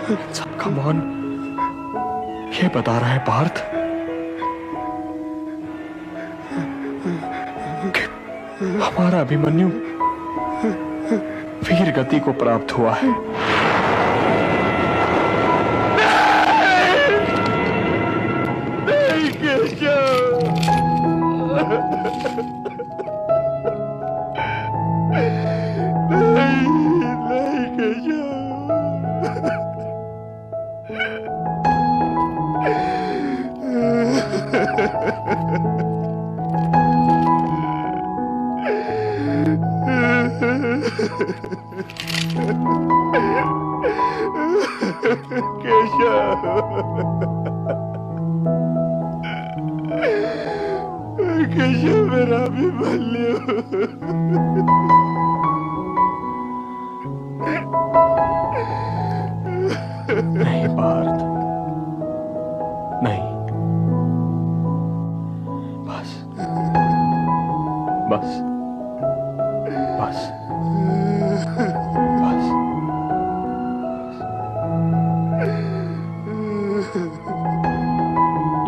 सबका मौन ये बता रहा है पार्थ कि हमारा अभिमन्यु वीर गति को प्राप्त हुआ है। नहीं केशव, नहीं केशव। केशव मेरा अभिमन्यु। नहीं पार्थ, नहीं, बस बस बस बस।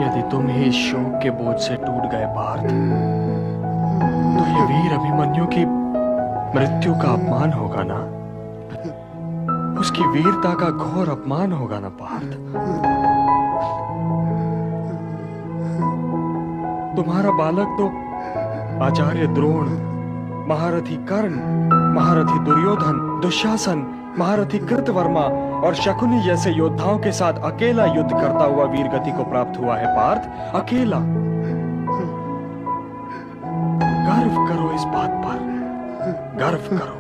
यदि तुम ही इस शोक के बोझ से टूट गए पार्थ, तो ये वीर अभिमन्यु की मृत्यु का अपमान होगा ना, उसकी वीरता का घोर अपमान होगा ना पार्थ। तुम्हारा बालक तो आचार्य द्रोण, महारथी कर्ण, महारथी दुर्योधन, दुशासन, महारथी कृतवर्मा और शकुनी जैसे योद्धाओं के साथ अकेला युद्ध करता हुआ वीर गति को प्राप्त हुआ है पार्थ, अकेला। गर्व करो इस बात पर, गर्व करो।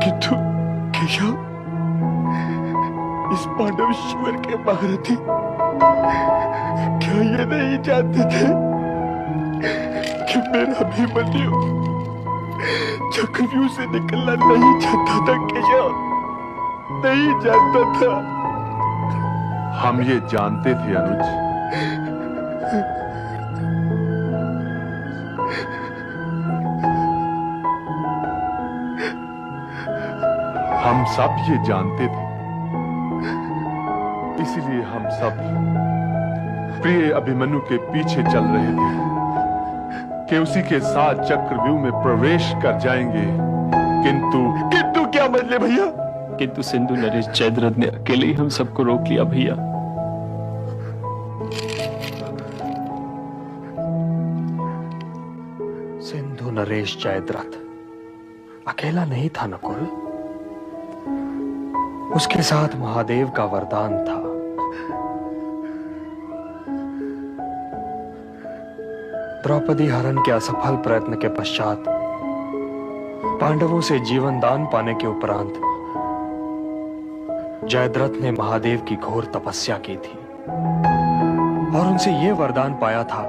किंतु केशव, इस पांडव शिविर के महारथी क्या ये नहीं जानते थे कि मेरा अभिमन्यु चक्रव्यूह से निकलना नहीं चाहता था? केशव नहीं जानता था। हम ये जानते थे अनुज, हम सब ये जानते थे, इसीलिए हम सब प्रिय अभिमन्यु के पीछे चल रहे थे कि उसी के साथ चक्रव्यूह में प्रवेश कर जाएंगे। किंतु क्या मतलब भैया? किंतु सिंधु नरेश जयद्रथ ने अकेले ही हम सबको रोक लिया भैया। सिंधु नरेश जयद्रथ अकेला नहीं था नकुल, उसके साथ महादेव का वरदान था। द्रौपदी हरण के असफल प्रयत्न के पश्चात पांडवों से जीवन दान पाने के उपरांत जयद्रथ ने महादेव की घोर तपस्या की थी और उनसे यह वरदान पाया था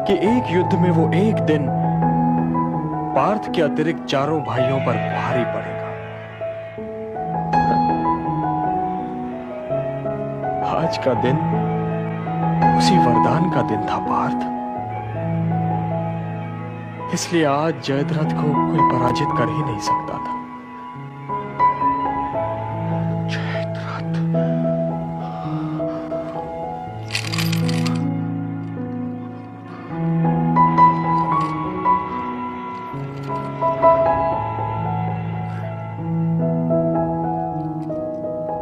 कि एक युद्ध में वो एक दिन पार्थ के अतिरिक्त चारों भाइयों पर भारी पड़ेगा। आज का दिन उसी वरदान का दिन था पार्थ, इसलिए आज जयद्रथ को कोई पराजित कर ही नहीं सकता था। जयद्रथ,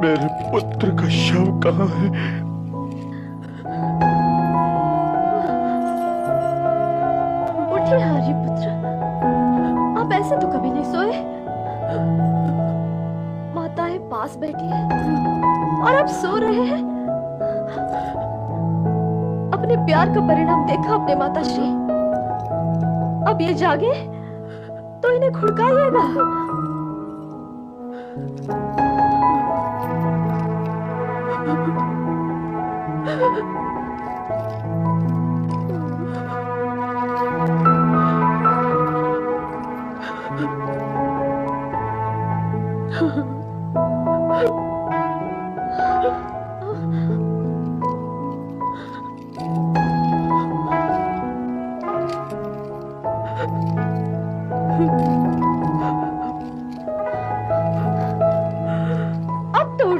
मेरे पुत्र का शव कहाँ है? उठिए हरि पुत्र, आप ऐसे तो कभी नहीं सोए। माताएं पास बैठी है और आप सो रहे हैं। अपने प्यार का परिणाम देखा अपने माताश्री। अब ये जागे तो इन्हें खुड़काइएगा।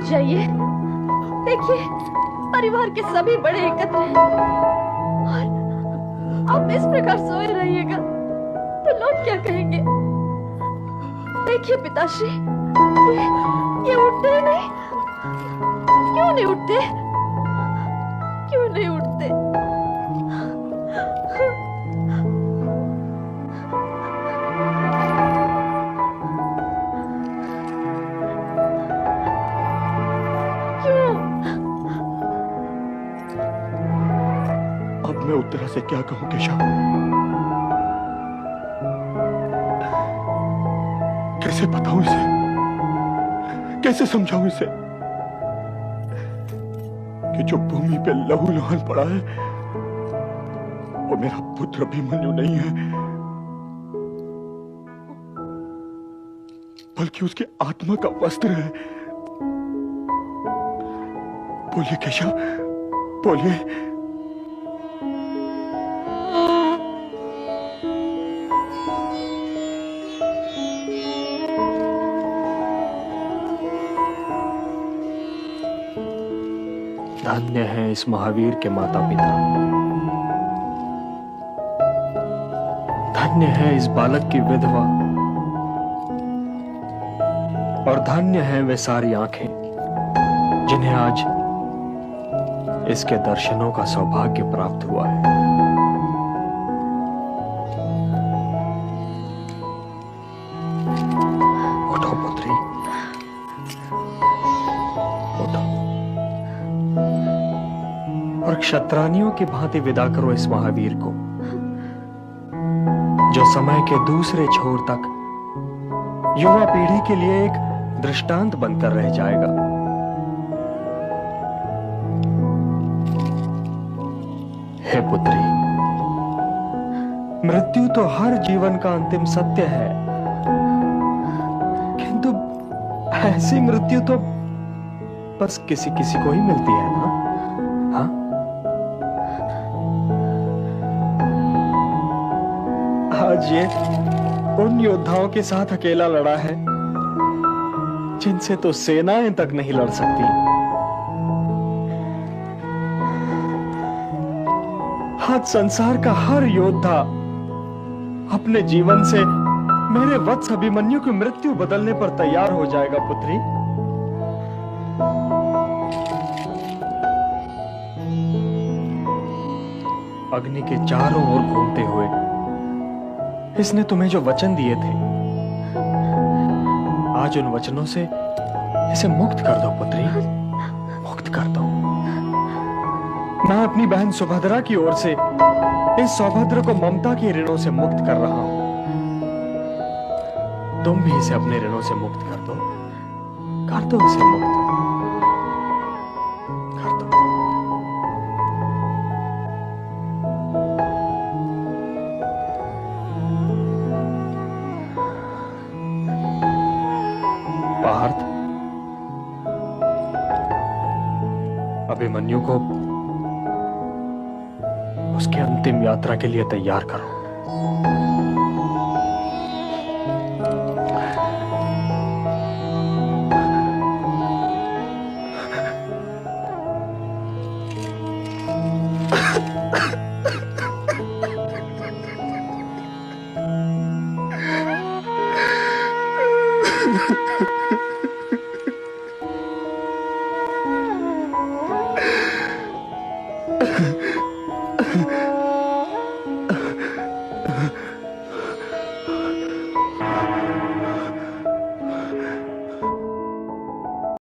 जाइए। देखिए, परिवार के सभी बड़े एकत्र हैं और आप इस प्रकार सोए रहिएगा तो लोग क्या कहेंगे? देखिए पिताश्री, ये उठते ही नहीं। क्यों नहीं उठते? क्यों नहीं उठते? अब मैं उत्तरा से क्या कहूं केशव? कैसे बताऊं इसे? कैसे समझाऊं इसे कि जो भूमि पे लहू लुहान पड़ा है वो मेरा पुत्र अभिमन्यु नहीं है, बल्कि उसकी आत्मा का वस्त्र है। बोलिए केशव, बोलिए। धन्य है इस महावीर के माता पिता, धन्य है इस बालक की विधवा, और धन्य है वे सारी आंखें जिन्हें आज इसके दर्शनों का सौभाग्य प्राप्त हुआ है। उठो पुत्री, उठो और क्षत्रानियों की भांति विदा करो इस महावीर को, जो समय के दूसरे छोर तक युवा पीढ़ी के लिए एक दृष्टांत बनकर रह जाएगा। हे पुत्री, मृत्यु तो हर जीवन का अंतिम सत्य है, किंतु ऐसी मृत्यु तो बस किसी किसी को ही मिलती है ना? हाँ? आज ये उन योद्धाओं के साथ अकेला लड़ा है जिनसे तो सेनाएं तक नहीं लड़ सकती। आज संसार का हर योद्धा अपने जीवन से मेरे वत्स अभिमन्यु की मृत्यु बदलने पर तैयार हो जाएगा पुत्री। अग्नि के चारों ओर घूमते हुए इसने तुम्हें जो वचन दिए थे, आज उन वचनों से इसे मुक्त कर दो पुत्री, मुक्त कर दो। मैं अपनी बहन सुभद्रा की ओर से इस सौभद्र को ममता के ऋणों से मुक्त कर रहा हूं। तुम भी इसे अपने ऋणों से मुक्त कर दो इसे मुक्त कर दो। पार्थ, अभिमन्यु को उसकी अंतिम यात्रा के लिए तैयार करो।